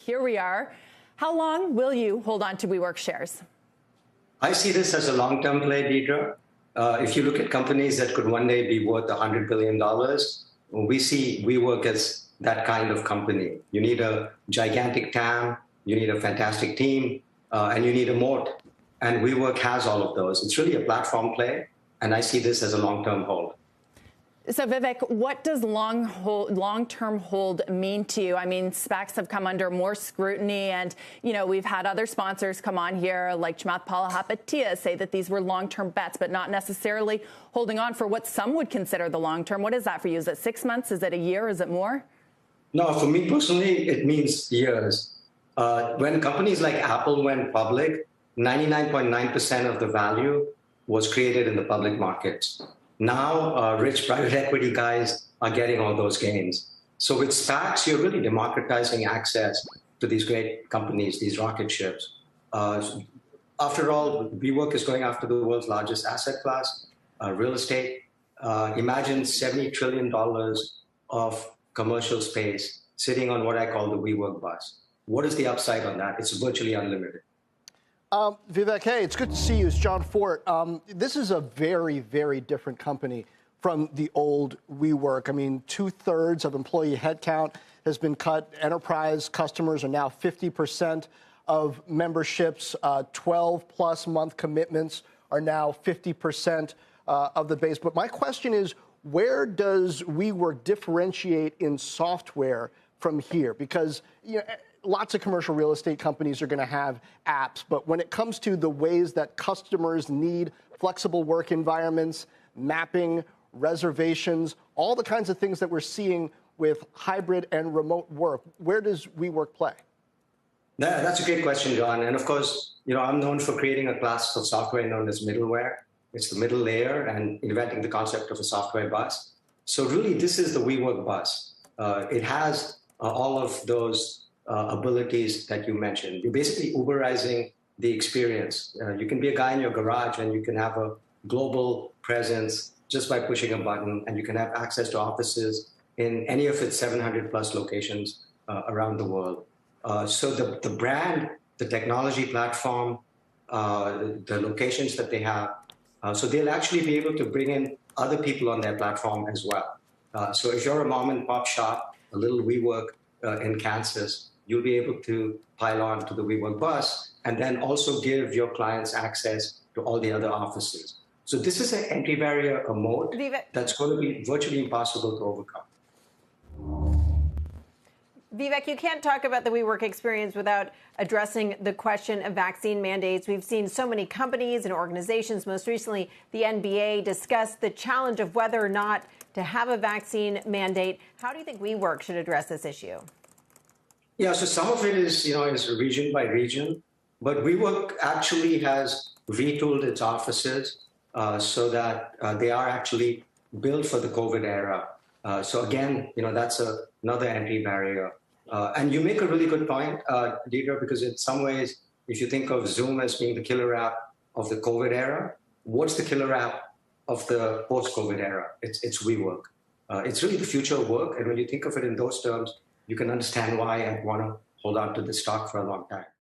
here we are. How long will you hold on to WeWork shares? I see this as a long-term play, Deidre. If you look at companies that could one day be worth $100 billion, we see WeWork as that kind of company. You need a gigantic TAM, you need a fantastic team, and you need a moat. And WeWork has all of those. It's really a platform play, and I see this as a long-term hold. So, Vivek, what does long-term hold mean to you? I mean, SPACs have come under more scrutiny, and, you know, we've had other sponsors come on here, like Chamath Palihapitiya, say that these were long-term bets, but not necessarily holding on for what some would consider the long-term. What is that for you? Is it 6 months? Is it a year? Is it more? No, for me personally, it means years. When companies like Apple went public, 99.9% of the value was created in the public markets. Now, rich private equity guys are getting all those gains. So with SPACs, you're really democratizing access to these great companies, these rocket ships. After all, WeWork is going after the world's largest asset class, real estate. Imagine $70 trillion of commercial space sitting on what I call the WeWork bus. What is the upside on that? It's virtually unlimited. Vivek, hey, it's good to see you. It's John Fort. This is a very, very different company from the old WeWork. I mean, 2/3 of employee headcount has been cut. Enterprise customers are now 50% of memberships. 12-plus month commitments are now 50% of the base. But my question is, where does WeWork differentiate in software from here? Because, you know, lots of commercial real estate companies are going to have apps, but when it comes to the ways that customers need flexible work environments, mapping, reservations, all the kinds of things that we're seeing with hybrid and remote work, where does WeWork play? That's a great question, John. And of course, you know, I'm known for creating a class of software known as middleware. It's the middle layer and inventing the concept of a software bus. So really, this is the WeWork bus. It has all of those abilities that you mentioned. You're basically Uberizing the experience. You can be a guy in your garage and you can have a global presence just by pushing a button, and you can have access to offices in any of its 700 plus locations around the world. So the brand, the technology platform, the locations that they have, so they'll actually be able to bring in other people on their platform as well. So if you're a mom and pop shop, a little WeWork in Kansas, you'll be able to pile on to the WeWork bus and then also give your clients access to all the other offices. So this is an entry barrier, a moat that's going to be virtually impossible to overcome. Vivek, you can't talk about the WeWork experience without addressing the question of vaccine mandates. We've seen so many companies and organizations, most recently the NBA, discuss the challenge of whether or not to have a vaccine mandate. How do you think WeWork should address this issue? Yeah, so some of it is, you know, is region by region, but WeWork actually has retooled its offices so that they are actually built for the COVID era. So again, you know, that's another entry barrier. And you make a really good point, Deidre, because in some ways, if you think of Zoom as being the killer app of the COVID era, what's the killer app of the post-COVID era? It's WeWork. It's really the future of work. And when you think of it in those terms, you can understand why I want to hold on to this stock for a long time.